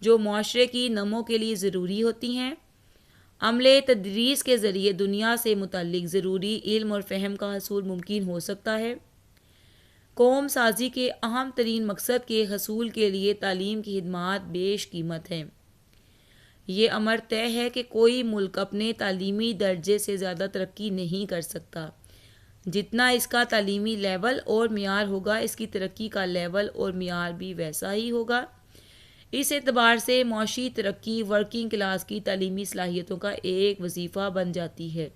جو معاشرے کی نمو کے لیے ضروری ہوتی ہیں۔ عملے تدریس کے ذریعے دنیا سے متعلق ضروری علم اور فہم کا حصول ممکن ہو سکتا ہے۔ قوم سازی کے اہم ترین مقصد کے حصول کے لیے تعلیم کی خدمات بیش قیمت ہیں۔ یہ امر طے ہے کہ کوئی ملک اپنے تعلیمی درجے سے زیادہ ترقی نہیں کر سکتا۔ جتنا اس کا تعلیمی لیول اور معیار ہوگا، اس کی ترقی کا لیول اور معیار بھی ویسا ہی ہوگا۔ اس اعتبار سے معاشی ترقی ورکنگ کلاس کی تعلیمی صلاحیتوں کا ایک وظیفہ بن جاتی ہے۔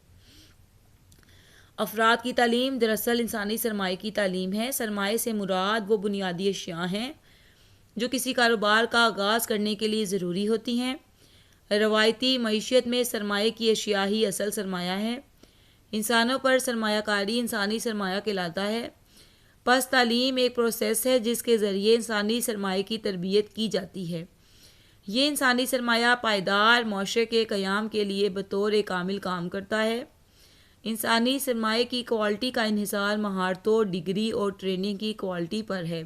افراد کی تعلیم دراصل انسانی سرمایہ کی تعلیم ہے۔ سرمایہ سے مراد وہ بنیادی اشیاء ہیں جو کسی کاروبار کا آغاز کرنے کے لیے ضروری ہوتی ہیں۔ روایتی معیشت میں سرمایہ کی اشیاء ہی اصل سرمایہ ہے۔ انسانوں پر سرمایہ کاری انسانی سرمایہ کہلاتا ہے۔ پس تعلیم ایک پروسیس ہے جس کے ذریعے انسانی سرمایہ کی تربیت کی جاتی ہے۔ یہ انسانی سرمایہ پائیدار معاشرے کے قیام کے لیے بطور ایک عامل کام کرتا ہے۔ انسانی سرمایہ کی کوالٹی کا انحصار مہارتوں، ڈگری اور ٹریننگ کی کوالٹی پر ہے۔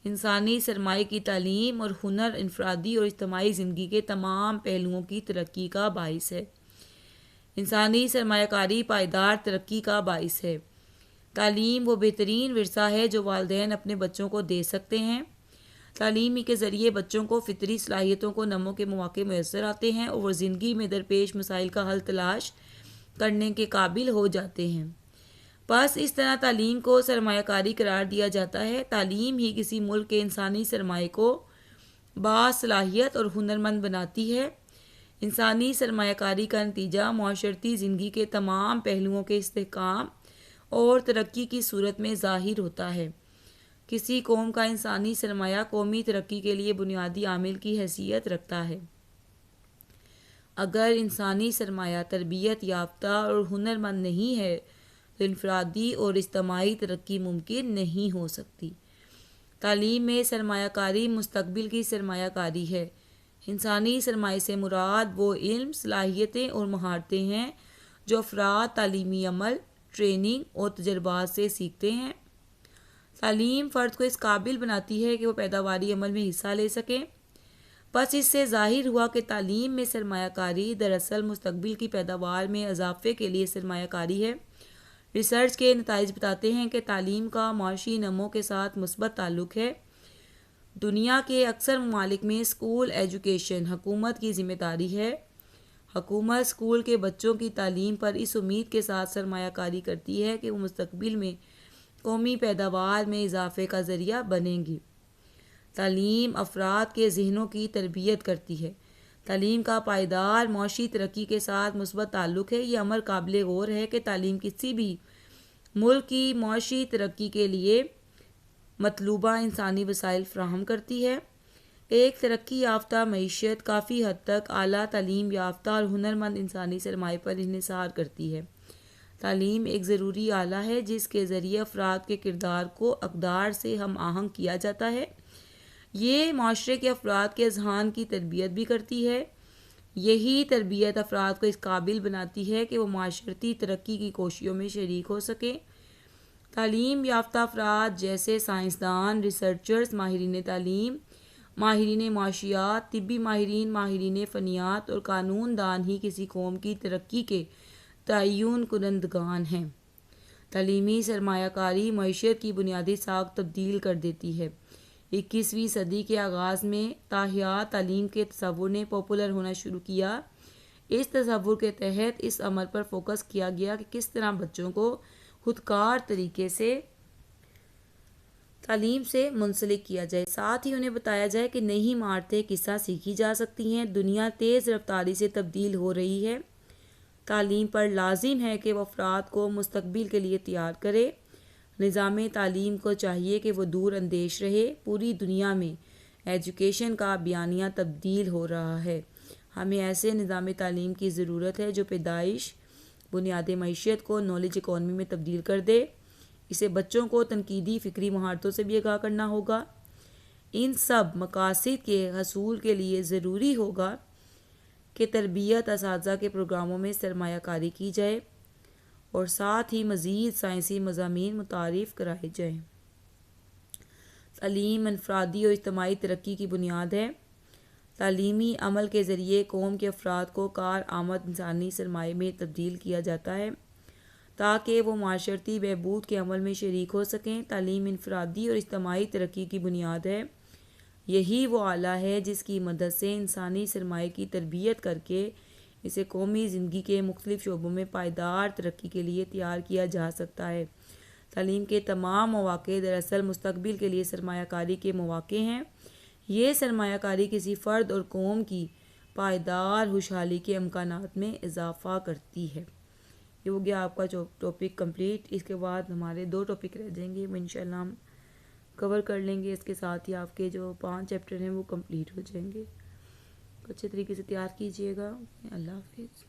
انسانی سرمایہ کی تعلیم اور ہنر انفرادی اور اجتماعی زندگی کے تمام پہلوؤں کی ترقی کا باعث ہے۔ انسانی سرمایہ کاری پائیدار ترقی کا باعث ہے۔ تعلیم وہ بہترین ورثہ ہے جو والدین اپنے بچوں کو دے سکتے ہیں۔ تعلیم کے ذریعے بچوں کو فطری صلاحیتوں کو نمو کے مواقع میسر آتے ہیں اور وہ زندگی میں درپیش مسائل کا حل تلاش کرنے کے قابل ہو جاتے ہیں۔ بس اس طرح تعلیم کو سرمایہ کاری قرار دیا جاتا ہے۔ تعلیم ہی کسی ملک کے انسانی سرمایہ کو باصلاحیت اور ہنرمند بناتی ہے۔ انسانی سرمایہ کاری کا نتیجہ معاشرتی زندگی کے تمام پہلوؤں کے استحکام اور ترقی کی صورت میں ظاہر ہوتا ہے۔ کسی قوم کا انسانی سرمایہ قومی ترقی کے لیے بنیادی عامل کی حیثیت رکھتا ہے۔ اگر انسانی سرمایہ تربیت یافتہ اور ہنرمند نہیں ہے تو انفرادی اور اجتماعی ترقی ممکن نہیں ہو سکتی۔ تعلیم میں سرمایہ کاری مستقبل کی سرمایہ کاری ہے۔ انسانی سرمایہ سے مراد وہ علم، صلاحیتیں اور مہارتیں ہیں جو افراد تعلیمی عمل، ٹریننگ اور تجربات سے سیکھتے ہیں۔ تعلیم فرد کو اس قابل بناتی ہے کہ وہ پیداواری عمل میں حصہ لے سکیں۔ بس اس سے ظاہر ہوا کہ تعلیم میں سرمایہ کاری دراصل مستقبل کی پیداوار میں اضافے کے لیے سرمایہ کاری ہے۔ ریسرچ کے نتائج بتاتے ہیں کہ تعلیم کا معاشی نمو کے ساتھ مثبت تعلق ہے۔ دنیا کے اکثر ممالک میں اسکول ایجوکیشن حکومت کی ذمہ داری ہے۔ حکومت اسکول کے بچوں کی تعلیم پر اس امید کے ساتھ سرمایہ کاری کرتی ہے کہ وہ مستقبل میں قومی پیداوار میں اضافے کا ذریعہ بنیں گی۔ تعلیم افراد کے ذہنوں کی تربیت کرتی ہے۔ تعلیم کا پائیدار معاشی ترقی کے ساتھ مثبت تعلق ہے۔ یہ امر قابل غور ہے کہ تعلیم کسی بھی ملک کی معاشی ترقی کے لیے مطلوبہ انسانی وسائل فراہم کرتی ہے۔ ایک ترقی یافتہ معیشت کافی حد تک اعلیٰ تعلیم یافتہ اور ہنرمند انسانی سرمایہ پر انحصار کرتی ہے۔ تعلیم ایک ضروری آلہ ہے جس کے ذریعے افراد کے کردار کو اقدار سے ہم آہنگ کیا جاتا ہے۔ یہ معاشرے کے افراد کے اذہان کی تربیت بھی کرتی ہے۔ یہی تربیت افراد کو اس قابل بناتی ہے کہ وہ معاشرتی ترقی کی کوششوں میں شریک ہو سکیں۔ تعلیم یافتہ افراد جیسے سائنسدان، ریسرچرز، ماہرین تعلیم، ماہرین معاشیات، طبی ماہرین، ماہرین فنیات اور قانون دان ہی کسی قوم کی ترقی کے تعین کنندگان ہیں۔ تعلیمی سرمایہ کاری معیشت کی بنیادی ساخت تبدیل کر دیتی ہے۔ 21ویں صدی کے آغاز میں تاحیات تعلیم کے تصور نے پاپولر ہونا شروع کیا۔ اس تصور کے تحت اس عمل پر فوکس کیا گیا کہ کس طرح بچوں کو خودکار طریقے سے تعلیم سے منسلک کیا جائے، ساتھ ہی انہیں بتایا جائے کہ نئی مہارتیں کس طرح سیکھی جا سکتی ہیں۔ دنیا تیز رفتاری سے تبدیل ہو رہی ہے۔ تعلیم پر لازم ہے کہ وہ افراد کو مستقبل کے لیے تیار کرے۔ نظام تعلیم کو چاہیے کہ وہ دور اندیش رہے۔ پوری دنیا میں ایجوکیشن کا بیانیہ تبدیل ہو رہا ہے۔ ہمیں ایسے نظام تعلیم کی ضرورت ہے جو پیدائش بنیاد معیشت کو نالج اکانومی میں تبدیل کر دے۔ اسے بچوں کو تنقیدی فکری مہارتوں سے بھی آگاہ کرنا ہوگا۔ ان سب مقاصد کے حصول کے لیے ضروری ہوگا کہ تربیت اساتذہ کے پروگراموں میں سرمایہ کاری کی جائے اور ساتھ ہی مزید سائنسی مضامین متعارف کرائے جائیں۔ تعلیم انفرادی اور اجتماعی ترقی کی بنیاد ہے۔ تعلیمی عمل کے ذریعے قوم کے افراد کو کارآمد انسانی سرمایے میں تبدیل کیا جاتا ہے تاکہ وہ معاشرتی بہبود کے عمل میں شریک ہو سکیں۔ تعلیم انفرادی اور اجتماعی ترقی کی بنیاد ہے۔ یہی وہ آلہ ہے جس کی مدد سے انسانی سرمایے کی تربیت کر کے اسے قومی زندگی کے مختلف شعبوں میں پائیدار ترقی کے لیے تیار کیا جا سکتا ہے۔ تعلیم کے تمام مواقع دراصل مستقبل کے لیے سرمایہ کاری کے مواقع ہیں۔ یہ سرمایہ کاری کسی فرد اور قوم کی پائیدار خوشحالی کے امکانات میں اضافہ کرتی ہے۔ یہ ہو گیا آپ کا ٹاپک کمپلیٹ۔ اس کے بعد ہمارے 2 ٹاپک رہ جائیں گے، وہ انشاءاللہ ہم کور کر لیں گے۔ اس کے ساتھ ہی آپ کے جو 5 چیپٹر ہیں وہ کمپلیٹ ہو جائیں گے۔ اچھے طریقے سے تیار کیجیے گا۔ اللہ حافظ۔